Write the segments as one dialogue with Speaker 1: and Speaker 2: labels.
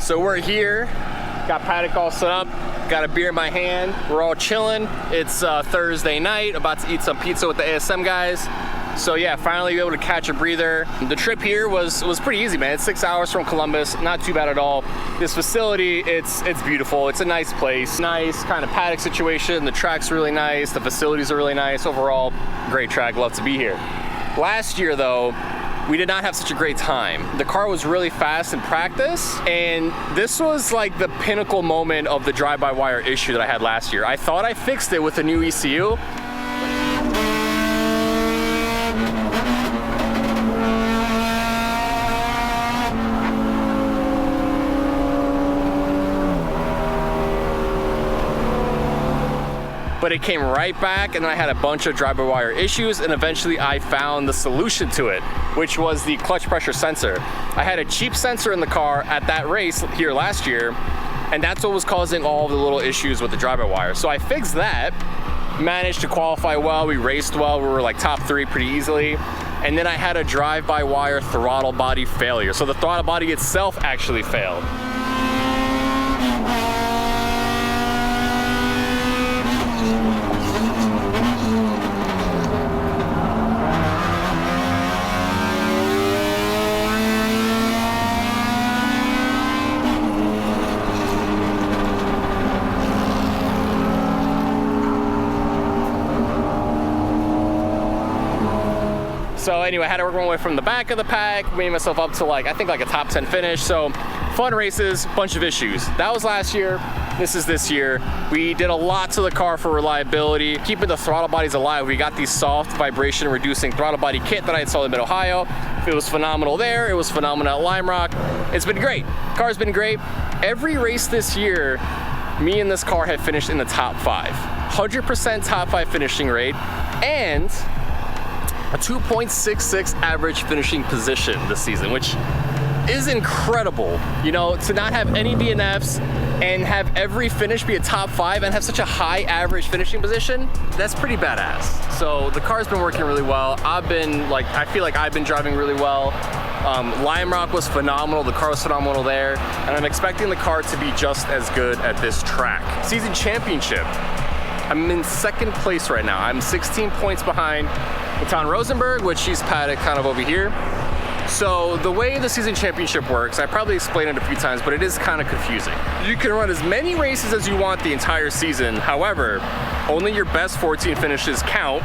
Speaker 1: So we're here, got paddock all set up, got a beer in my hand, we're all chilling. It's Thursday night, about to eat some pizza with the ASM guys. So yeah, finally be able to catch a breather. The trip here was pretty easy, man. It's 6 hours from Columbus, not too bad at all. This facility, it's beautiful. It's a nice place, nice kind of paddock situation. The track's really nice, the facilities are really nice. Overall, great track, love to be here. Last year though, we did not have such a great time. The car was really fast in practice, and this was like the pinnacle moment of the drive-by-wire issue that I had last year. I thought I fixed it with a new ECU. But it came right back, and then I had a bunch of drive-by-wire issues, and eventually I found the solution to it, which was the clutch pressure sensor. I had a cheap sensor in the car at that race here last year, and that's what was causing all the little issues with the drive-by-wire. So I fixed that, managed to qualify well, we raced well, we were like top 3 pretty easily, and then I had a drive-by-wire throttle body failure. So the throttle body itself actually failed. So anyway, I had to work my way from the back of the pack, made myself up to I think a top 10 finish. So fun races, bunch of issues. That was last year, this is this year. We did a lot to the car for reliability, keeping the throttle bodies alive. We got the soft vibration reducing throttle body kit that I installed in Mid-Ohio. It was phenomenal there, it was phenomenal at Lime Rock. It's been great, car's been great. Every race this year, me and this car have finished in the top 5. 100% top 5 finishing rate, and a 2.66 average finishing position this season, which is incredible. You know, to not have any DNFs and have every finish be a top 5 and have such a high average finishing position, that's pretty badass. So the car's been working really well. I feel like I've been driving really well. Lime Rock was phenomenal, the car was phenomenal there, and I'm expecting the car to be just as good at this track. Season championship, I'm in 2nd place right now. I'm 16 points behind Maton Rosenberg, which she's paddock kind of over here. So the way the season championship works, I probably explained it a few times, but it is kind of confusing. You can run as many races as you want the entire season. However, only your best 14 finishes count,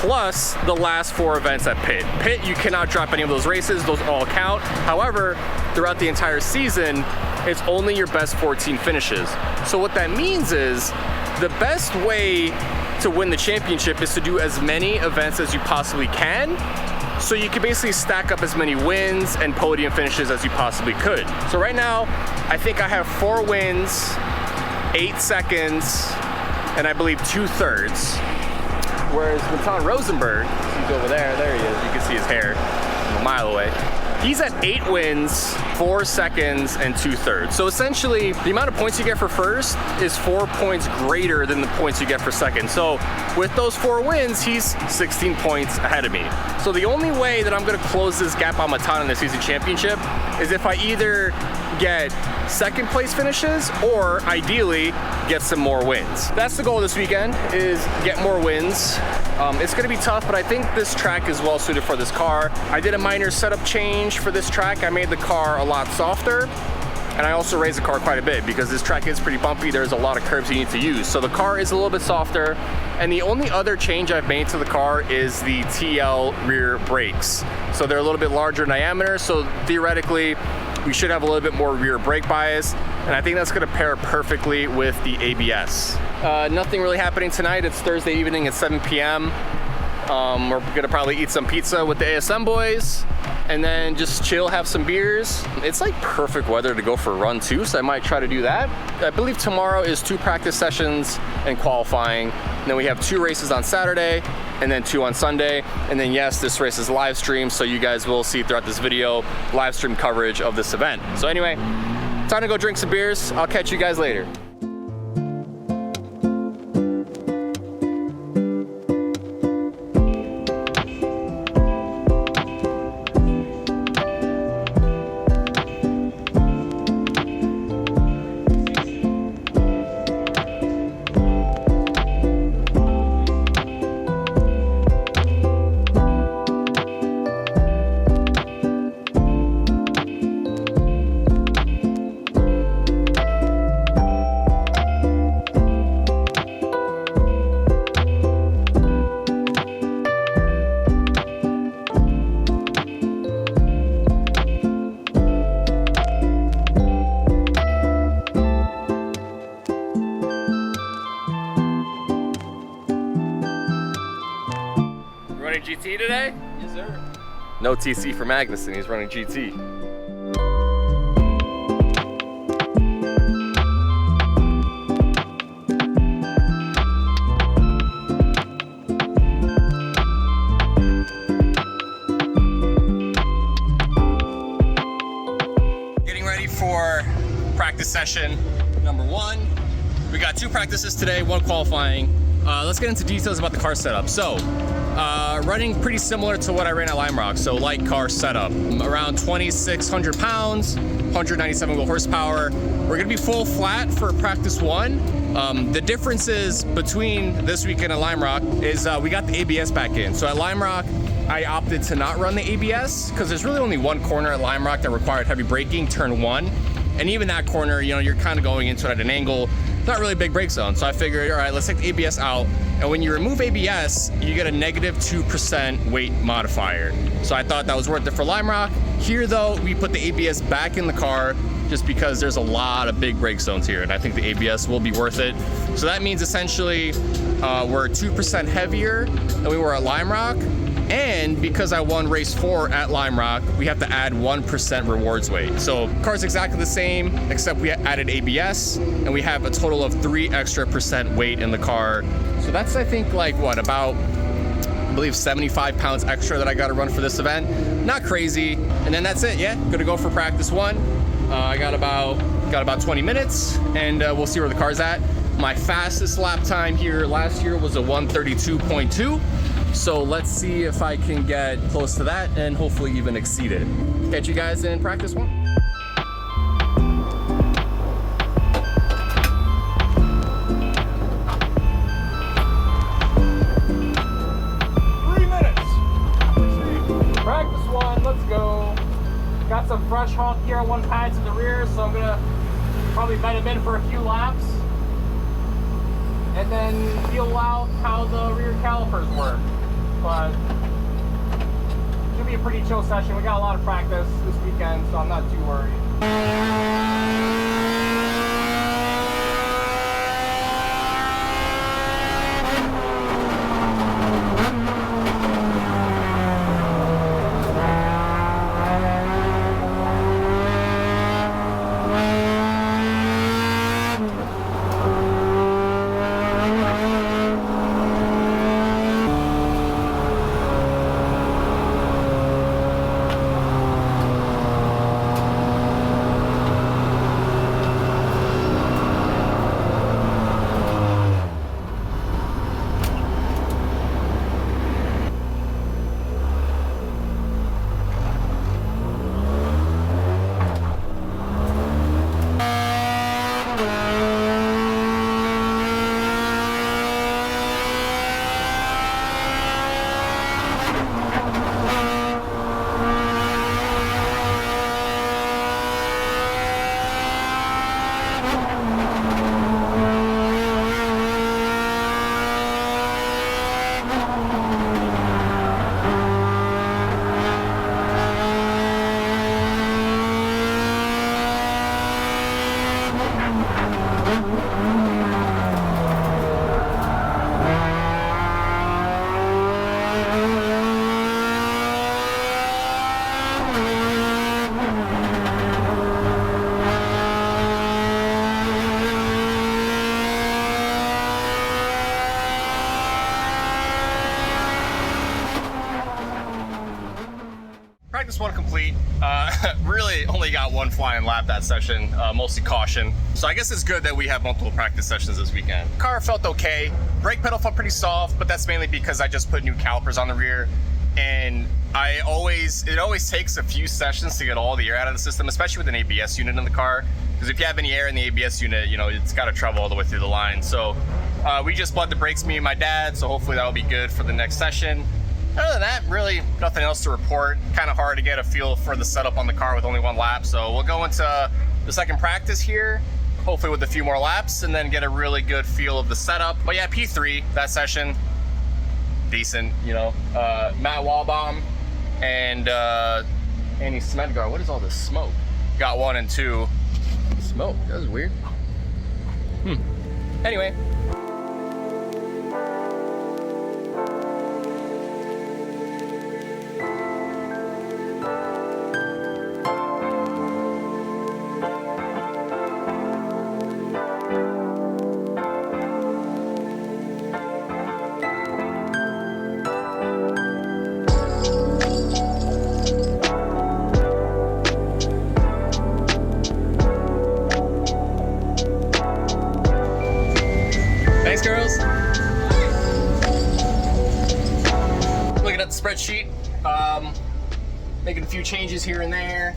Speaker 1: plus the last 4 events at pit. Pit, you cannot drop any of those races, those all count. However, throughout the entire season, it's only your best 14 finishes. So what that means is, the best way to win the championship is to do as many events as you possibly can, so you can basically stack up as many wins and podium finishes as you possibly could. So right now, I think I have 4 wins, 8 seconds, and I believe 2 thirds. Whereas Maton Rosenberg, he's over there he is, you can see his hair a mile away. He's at 8 wins, 4 seconds, and 2 thirds. So essentially, the amount of points you get for first is 4 points greater than the points you get for second. So with those 4 wins, he's 16 points ahead of me. So the only way that I'm gonna close this gap on Maton in the season championship is if I either get 2nd place finishes or ideally get some more wins. That's the goal this weekend, is get more wins. It's gonna be tough, but I think this track is well suited for this car. I did a minor setup change for this track. I made the car a lot softer, and I also raised the car quite a bit because this track is pretty bumpy. There's a lot of curbs you need to use. So the car is a little bit softer, and the only other change I've made to the car is the TL rear brakes. So they're a little bit larger in diameter, so theoretically, we should have a little bit more rear brake bias, and I think that's gonna pair perfectly with the ABS. Nothing really happening tonight. It's Thursday evening at 7 p.m. We're gonna probably eat some pizza with the ASM boys, and then just chill, have some beers. It's like perfect weather to go for a run too, so I might try to do that. I believe tomorrow is 2 practice sessions and qualifying. And then we have 2 races on Saturday, and then 2 on Sunday. And then yes, this race is live stream, so you guys will see throughout this video live stream coverage of this event. So anyway, time to go drink some beers. I'll catch you guys later. GT today?
Speaker 2: Yes, sir.
Speaker 1: No TC for Magnuson, he's running GT. Getting ready for practice session number 1. We got 2 practices today, 1 qualifying. Let's get into details about the car setup. So, running pretty similar to what I ran at Lime Rock, so light car setup. Around 2,600 pounds, 197 horsepower. We're gonna be full flat for practice 1. The differences between this weekend at Lime Rock is we got the ABS back in. So at Lime Rock, I opted to not run the ABS because there's really only 1 corner at Lime Rock that required heavy braking, turn 1. And even that corner, you know, you're kind of going into it at an angle, not really a big brake zone. So I figured, all right, let's take the ABS out. And when you remove ABS, you get a -2% weight modifier. So I thought that was worth it for Lime Rock. Here though, we put the ABS back in the car just because there's a lot of big brake zones here, and I think the ABS will be worth it. So that means essentially we're 2% heavier than we were at Lime Rock. And because I won race 4 at Lime Rock, we have to add 1% rewards weight. So car's exactly the same, except we added ABS, and we have a total of 3 extra % weight in the car. So that's, I think, like what, about, I believe 75 pounds extra that I gotta run for this event. Not crazy. And then that's it, yeah, gonna go for practice 1. I got about 20 minutes, and we'll see where the car's at. My fastest lap time here last year was a 1:32.2. So let's see if I can get close to that and hopefully even exceed it. Catch you guys in practice 1. Practice 1, let's go. Got some fresh honk here on 1 pad to the rear, so I'm gonna probably bed him in for a few laps and then feel out how the rear calipers work. But should be a pretty chill session. We got a lot of practice this weekend, so I'm not too worried. Practice 1 complete. Really only got 1 flying lap that session, mostly caution. So I guess it's good that we have multiple practice sessions this weekend. Car felt okay. Brake pedal felt pretty soft, but that's mainly because I just put new calipers on the rear. And it always takes a few sessions to get all the air out of the system, especially with an ABS unit in the car. Because if you have any air in the ABS unit, you know, it's got to travel all the way through the line. So we just bled the brakes, me and my dad, so hopefully that'll be good for the next session. Other than that, really nothing else to report. Kind of hard to get a feel for the setup on the car with only 1 lap. So we'll go into the second practice here, hopefully with a few more laps, and then get a really good feel of the setup. But yeah, P3, that session, decent, you know. Matt Walbaum and Annie Smedgar. What is all this smoke? Got 1 and 2. Smoke, that was weird. Anyway. spreadsheet. Making a few changes here and there.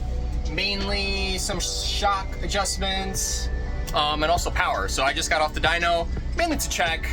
Speaker 1: Mainly some shock adjustments, and also power. So I just got off the dyno, mainly to check.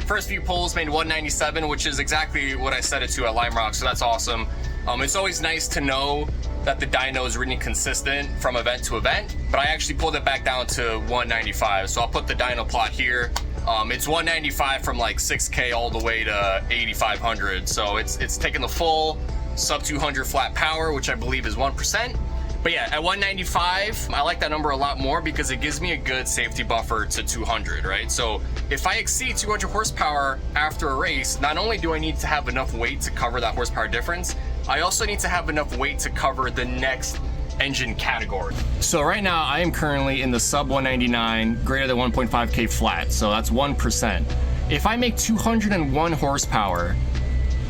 Speaker 1: First few pulls made 197, which is exactly what I set it to at Lime Rock, so that's awesome. It's always nice to know that the dyno is reading consistent from event to event, but I actually pulled it back down to 195. So I'll put the dyno plot here. It's 195 from like 6K all the way to 8,500. So it's taking the full sub 200 flat power, which I believe is 1%. But yeah, at 195, I like that number a lot more because it gives me a good safety buffer to 200, right? So if I exceed 200 horsepower after a race, not only do I need to have enough weight to cover that horsepower difference, I also need to have enough weight to cover the next engine category. So right now I am currently in the sub 199, greater than 1.5K flat, so that's 1%. If I make 201 horsepower,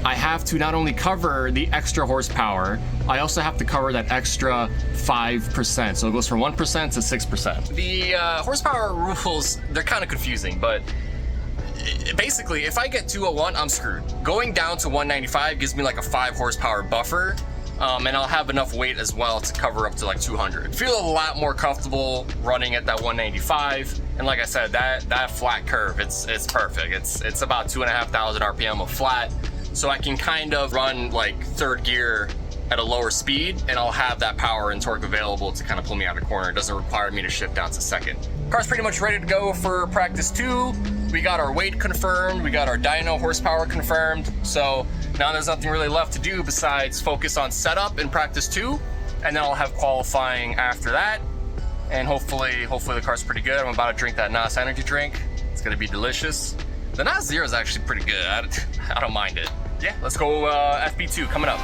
Speaker 1: I have to not only cover the extra horsepower, I also have to cover that extra 5%. So it goes from 1% to 6%. The horsepower rules, they're kind of confusing, but basically if I get 201, I'm screwed. Going down to 195 gives me like a 5 horsepower buffer, and I'll have enough weight as well to cover up to like 200. Feel a lot more comfortable running at that 195. And like I said, that flat curve, it's perfect. It's about 2,500 RPM of flat. So I can kind of run like third gear at a lower speed, and I'll have that power and torque available to kind of pull me out of the corner. It doesn't require me to shift down to second. Car's pretty much ready to go for practice 2. We got our weight confirmed, we got our dyno horsepower confirmed. So now there's nothing really left to do besides focus on setup in practice 2, and then I'll have qualifying after that. And hopefully the car's pretty good. I'm about to drink that NOS energy drink. It's gonna be delicious. The NOS Zero is actually pretty good. I don't mind it. Yeah, let's go FB2 coming up.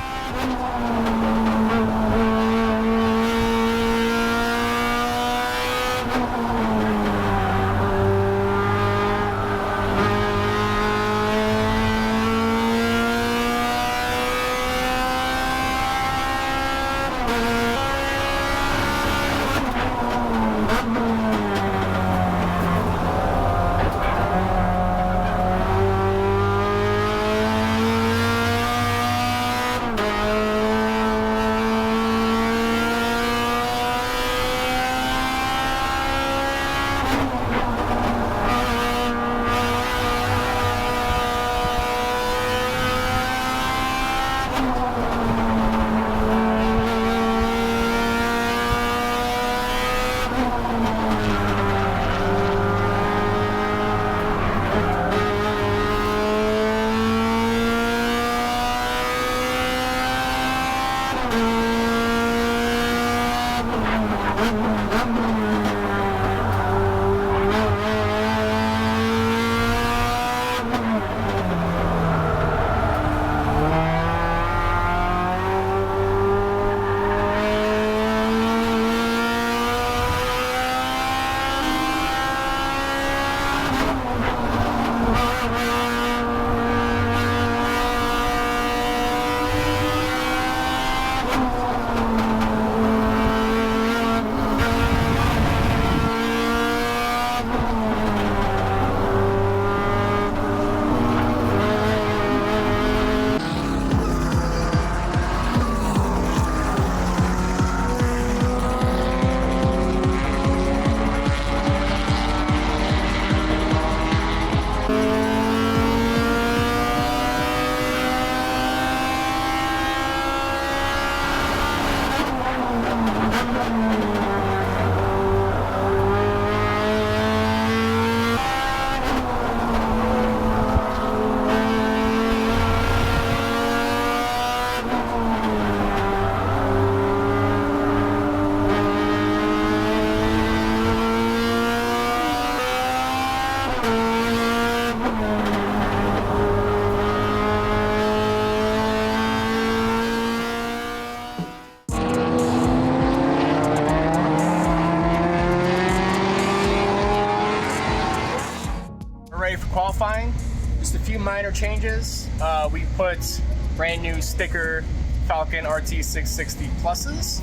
Speaker 1: Qualifying, just a few minor changes. We put brand new sticker Falcon RT660 pluses.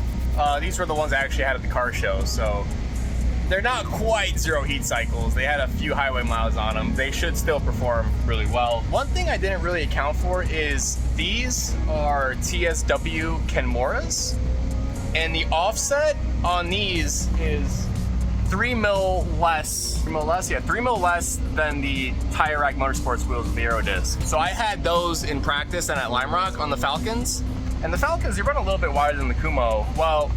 Speaker 1: These were the ones I actually had at the car show, so They're not quite 0 heat cycles. They had a few highway miles on them. They should still perform really well. One thing I didn't really account for is these are TSW Kenmoras, and the offset on these is 3 mil less. 3 mil less? Yeah, 3 mil less than the Tire Rack Motorsports wheels with the Aero disc. So I had those in practice and at Lime Rock on the Falcons. And the Falcons, they run a little bit wider than the Kumo. Well,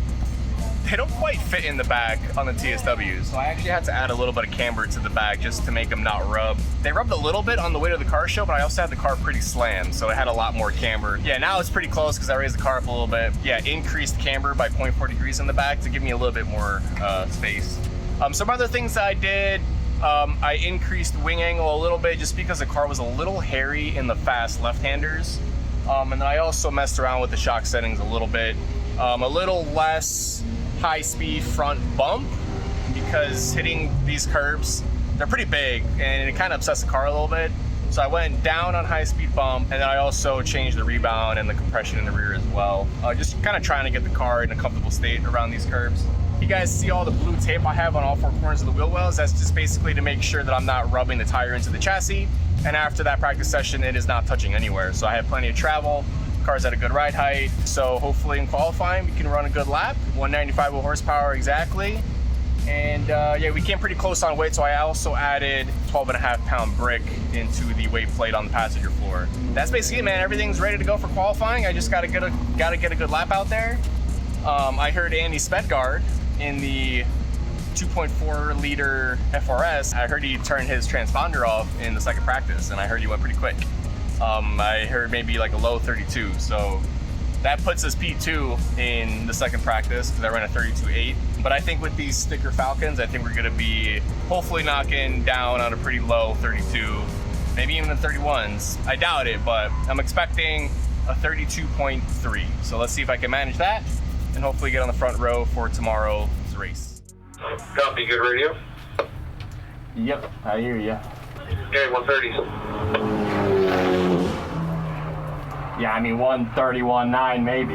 Speaker 1: they don't quite fit in the back on the TSWs. So I actually had to add a little bit of camber to the back just to make them not rub. They rubbed a little bit on the way to the car show, but I also had the car pretty slammed, so it had a lot more camber. Yeah, now it's pretty close because I raised the car up a little bit. Yeah, increased camber by 0.4 degrees in the back to give me a little bit more space. Some other things that I did, I increased wing angle a little bit just because the car was a little hairy in the fast left-handers. And then I also messed around with the shock settings a little bit. A little less high-speed front bump because hitting these curbs, they're pretty big and it kind of upsets the car a little bit. So I went down on high-speed bump, and then I also changed the rebound and the compression in the rear as well. Just kind of trying to get the car in a comfortable state around these curbs. You guys see all the blue tape I have on all 4 corners of the wheel wells? That's just basically to make sure that I'm not rubbing the tire into the chassis. And after that practice session, it is not touching anywhere. So I have plenty of travel. Car's at a good ride height, so hopefully in qualifying we can run a good lap. 195 horsepower exactly. And yeah, we came pretty close on weight, so I also added 12.5-pound brick into the weight plate on the passenger floor. That's basically it, man. Everything's ready to go for qualifying. I just gotta get a good lap out there. I heard Andy Spedgard in the 2.4 liter FRS. I heard he turned his transponder off in the second practice, and I heard he went pretty quick. I heard maybe like a low 32, so that puts us P2 in the second practice because I ran a 32.8. But I think with these sticker Falcons, I think we're gonna be hopefully knocking down on a pretty low 32, maybe even the 31s. I doubt it, but I'm expecting a 32.3. So let's see if I can manage that and hopefully get on the front row for tomorrow's race.
Speaker 2: Copy, good radio.
Speaker 1: Yep, I hear you.
Speaker 2: Okay, 130.
Speaker 1: Yeah, I mean 131.9 maybe.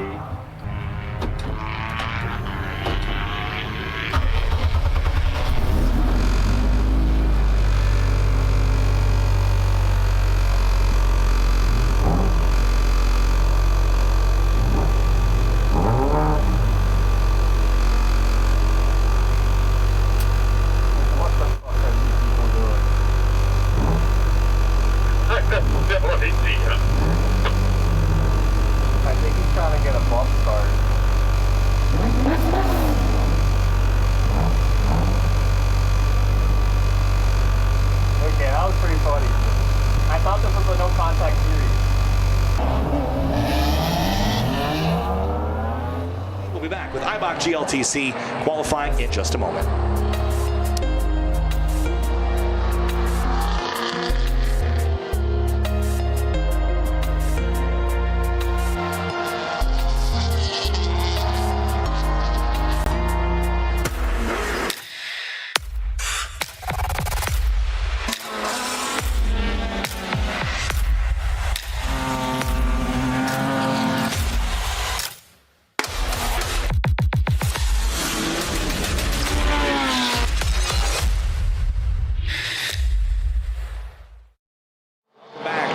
Speaker 3: We'll be back with Eibach GLTC qualifying in just a moment.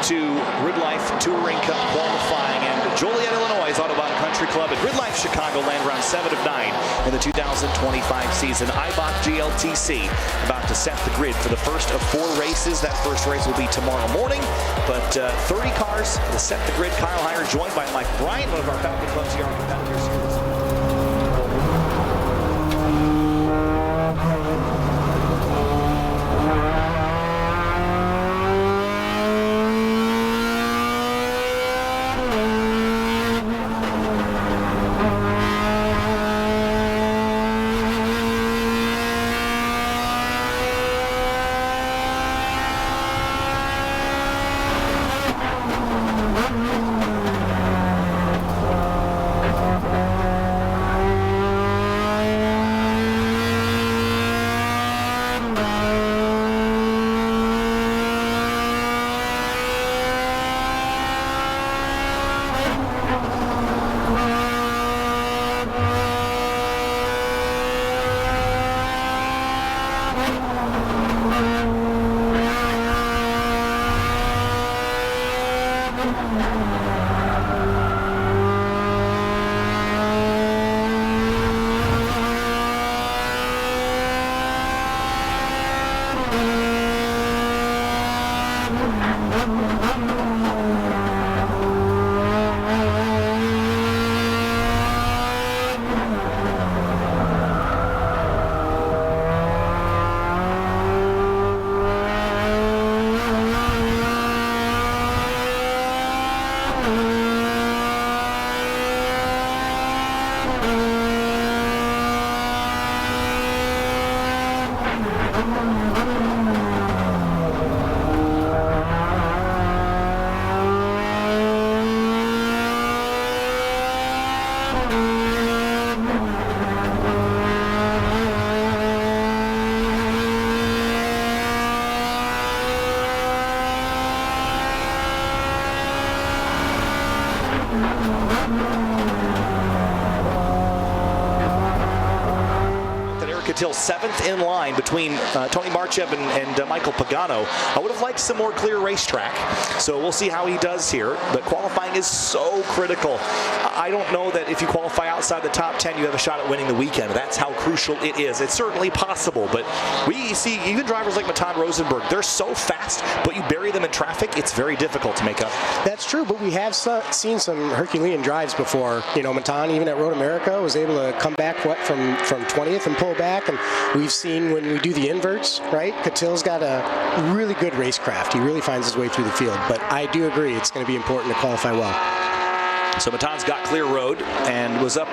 Speaker 3: To Grid Life Touring Cup qualifying, and Joliet, Illinois Autobahn Country Club at Grid Life Chicagoland, round 7 of 9 in the 2025 season. Eibach GLTC about to set the grid for the first of 4 races. That first race will be tomorrow morning, but 30 cars to set the grid. Kyle Heyer joined by Mike Bryant, one of our Falcon Club's here, our competitors here. Until 7th in line between Tony Marchev and Michael Pagano. I would have liked some more clear racetrack, so we'll see how he does here, but qualifying is so critical. I don't know that if you qualify outside the top 10, you have a shot at winning the weekend. That's how crucial it is. It's certainly possible, but we see even drivers like Matan Rosenberg, they're so fast, but you bury them in traffic, it's very difficult to make up.
Speaker 4: That's true, but we have seen some Herculean drives before. You know, Matan, even at Road America, was able to come back from 20th and pull back. And we've seen when we do the inverts, right? Catil's got a really good racecraft. He really finds his way through the field. But I do agree, it's going to be important to qualify well.
Speaker 3: So Matan's got clear road and was up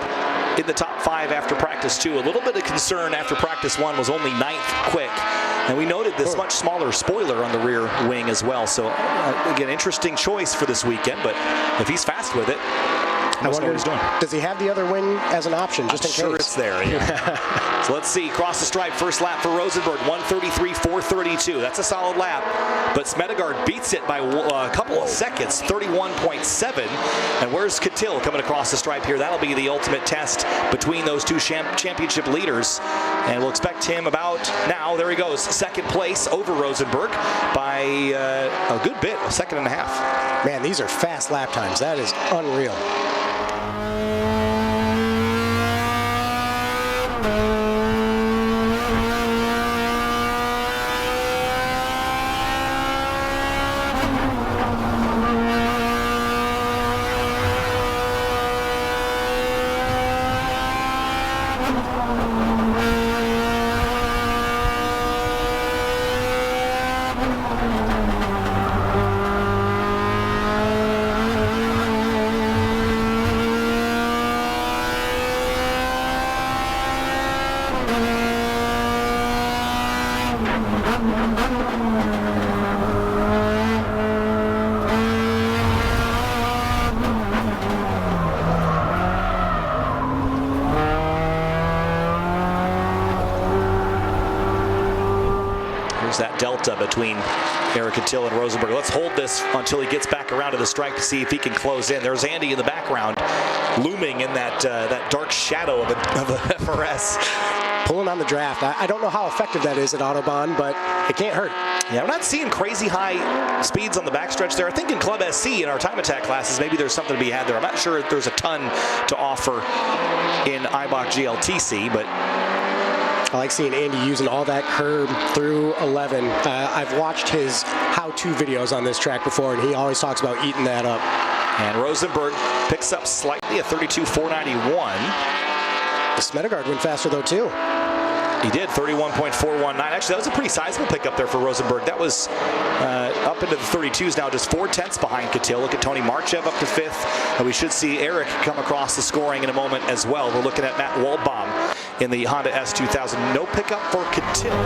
Speaker 3: in the top 5 after practice 2. A little bit of concern after practice 1 was only 9th quick. And we noted this much smaller spoiler on the rear wing as well. So again, interesting choice for this weekend. But if he's fast with it,
Speaker 4: I wonder what he's doing. Does he have the other wing as an option, just in case?
Speaker 3: Sure, it's there. Yeah. So let's see. Cross the stripe. First lap for Rosenberg, 1:33.432. That's a solid lap. But Smedegaard beats it by a couple of seconds, 31.7. And where's Catil coming across the stripe here? That'll be the ultimate test between those two championship leaders. And we'll expect him about now. There he goes. 2nd place over Rosenberg by a good bit, a second and a half.
Speaker 4: Man, these are fast lap times. That is unreal.
Speaker 3: That delta between Eric Catil and Rosenberg. Let's hold this until he gets back around to the stripe to see if he can close in. There's Andy in the background, looming in that dark shadow of a FRS.
Speaker 4: Pulling on the draft. I don't know how effective that is at Autobahn, but it can't hurt.
Speaker 3: Yeah, we're not seeing crazy high speeds on the backstretch there. I think in Club SC in our time attack classes, maybe there's something to be had there. I'm not sure if there's a ton to offer in Eibach GLTC, but
Speaker 4: I like seeing Andy using all that curb through 11. I've watched his how-to videos on this track before, and he always talks about eating that up.
Speaker 3: And Rosenberg picks up slightly at 32.491.
Speaker 4: Smedegaard went faster, though, too.
Speaker 3: He did, 31.419. Actually, that was a pretty sizable pickup there for Rosenberg. That was up into the 32s now, just 4/10 behind Catil. Look at Tony Marchev up to 5th. And we should see Eric come across the scoring in a moment as well. We're looking at Matt Waldbaum in the Honda S2000. No pickup for Catil.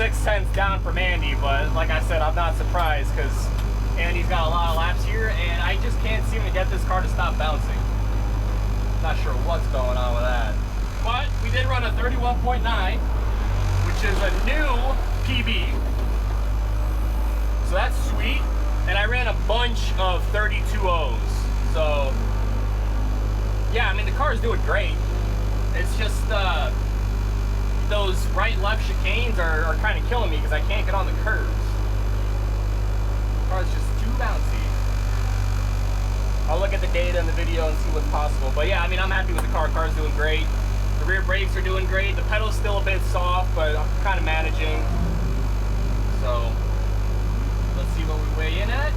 Speaker 1: 6/10 down from Andy, but like I said, I'm not surprised because Andy's got a lot of laps here, and I just can't seem to get this car to stop bouncing. Not sure what's going on with that. But we did run a 31.9, which is a new PB. So that's sweet. And I ran a bunch of 32.0s. So, yeah, I mean, the car is doing great. It's just those right-left chicanes are kind of killing me because I can't get on the curves. The car's just too bouncy. I'll look at the data in the video and see what's possible. But yeah, I mean, I'm happy with the car. The car's doing great. The rear brakes are doing great. The pedal's still a bit soft, but I'm kind of managing. So, let's see what we weigh in at.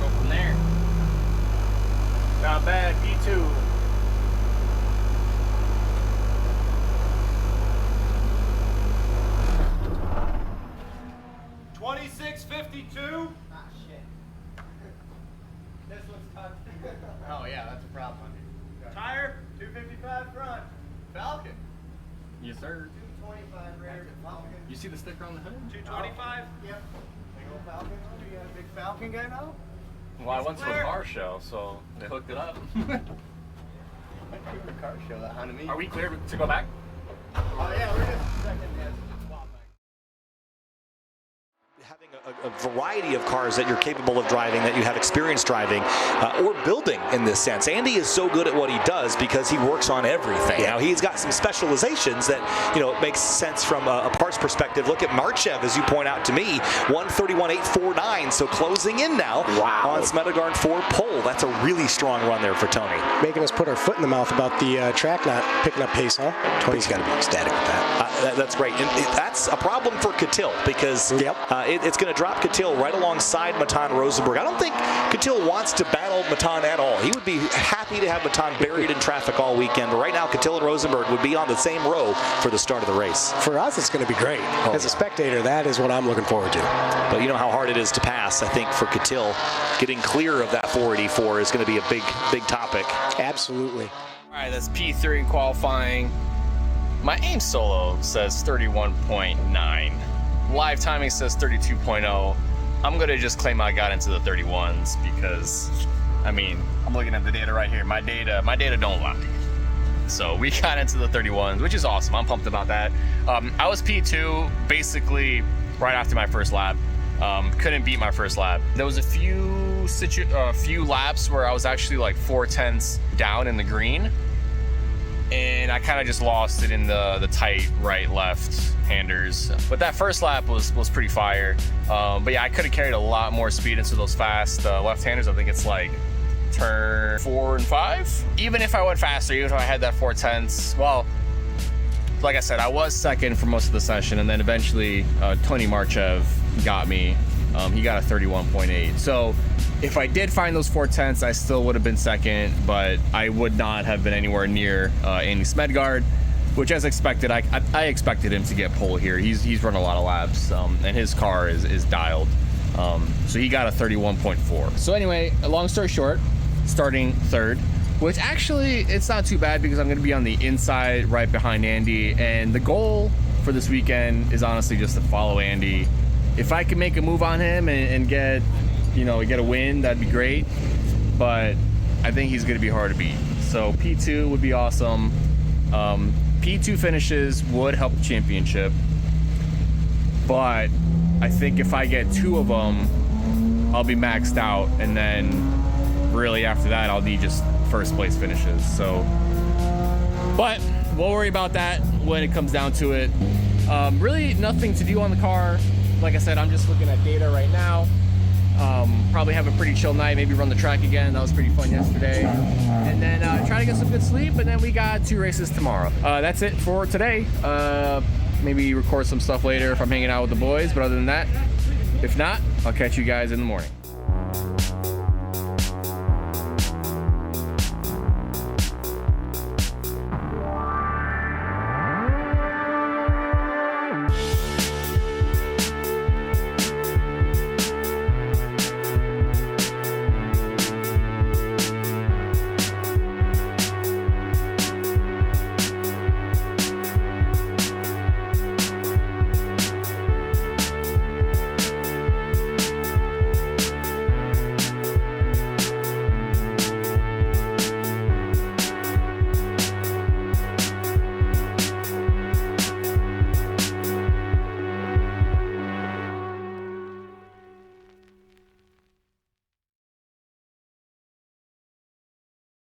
Speaker 1: Go from there. Not bad, V2. $26.52.
Speaker 5: Ah, shit. This one's tucked.
Speaker 1: Oh yeah, that's a problem.
Speaker 5: Tires Falcon.
Speaker 1: Yes, sir.
Speaker 5: 225 rare Falcon.
Speaker 1: You see the sticker on the hood?
Speaker 5: 225? Yep. Big old Falcon. You got a big Falcon guy now?
Speaker 1: Well, I went to a car show, so they hooked it up.
Speaker 5: The car show that Honda me.
Speaker 1: Are we clear to go back?
Speaker 5: Oh yeah, we're just second hand.
Speaker 3: Having a variety of cars that you're capable of driving, that you have experience driving, or building in this sense. Andy is so good at what he does because he works on everything. Now, he's got some specializations that, you know, it makes sense from a parts perspective. Look at Marchev, as you point out to me, 131.849, so closing in now on Smedegarn 4 pole. That's a really strong run there for Tony.
Speaker 4: Making us put our foot in the mouth about the track not picking up pace, huh? Tony's got to be ecstatic with that.
Speaker 3: That's great. And that's a problem for Catil because it's going to drop Catil right alongside Matan Rosenberg. I don't think Catil wants to battle Matan at all. He would be happy to have Matan buried in traffic all weekend, but right now Catil and Rosenberg would be on the same row for the start of the race.
Speaker 4: For us, it's going to be great. As a spectator, that is what I'm looking forward to.
Speaker 3: But you know how hard it is to pass. I think for Catil, getting clear of that 484 is going to be a big topic.
Speaker 4: Absolutely.
Speaker 1: All right, that's P3 in qualifying. My aim solo says 31.9. Live timing says 32.0. I'm gonna just claim I got into the 31s because, I mean, I'm looking at the data right here. My data don't lie. So we got into the 31s, which is awesome. I'm pumped about that. I was P2 basically right after my first lap. Couldn't beat my first lap. There was a few laps where I was actually like 4/10 down in the green, and I kind of just lost it in the tight right-left handers. But that first lap was pretty fire. But yeah, I could have carried a lot more speed into those fast left-handers. I think it's like turn 4 and 5. Even if I went faster, even if I had that 4/10, well, like I said, I was second for most of the session, and then eventually Tony Marchev got me. He got a 31.8. So if I did find those 4/10, I still would have been second, but I would not have been anywhere near Andy Smedgaard, which, as expected, I expected him to get pole here. He's run a lot of laps, and his car is dialed. So he got a 31.4. So anyway, long story short, starting third, which actually it's not too bad because I'm going to be on the inside right behind Andy, and the goal for this weekend is honestly just to follow Andy. If I can make a move on him and get a win, that'd be great. But I think he's going to be hard to beat. So P2 would be awesome. P2 finishes would help the championship. But I think if I get 2 of them, I'll be maxed out. And then really after that, I'll need just first place finishes. So, but we'll worry about that when it comes down to it. Really nothing to do on the car. Like I said, I'm just looking at data right now. Probably have a pretty chill night, maybe run the track again. That was pretty fun yesterday. And then try to get some good sleep, and then we got 2 races tomorrow. That's it for today. Maybe record some stuff later if I'm hanging out with the boys, but other than that, if not, I'll catch you guys in the morning.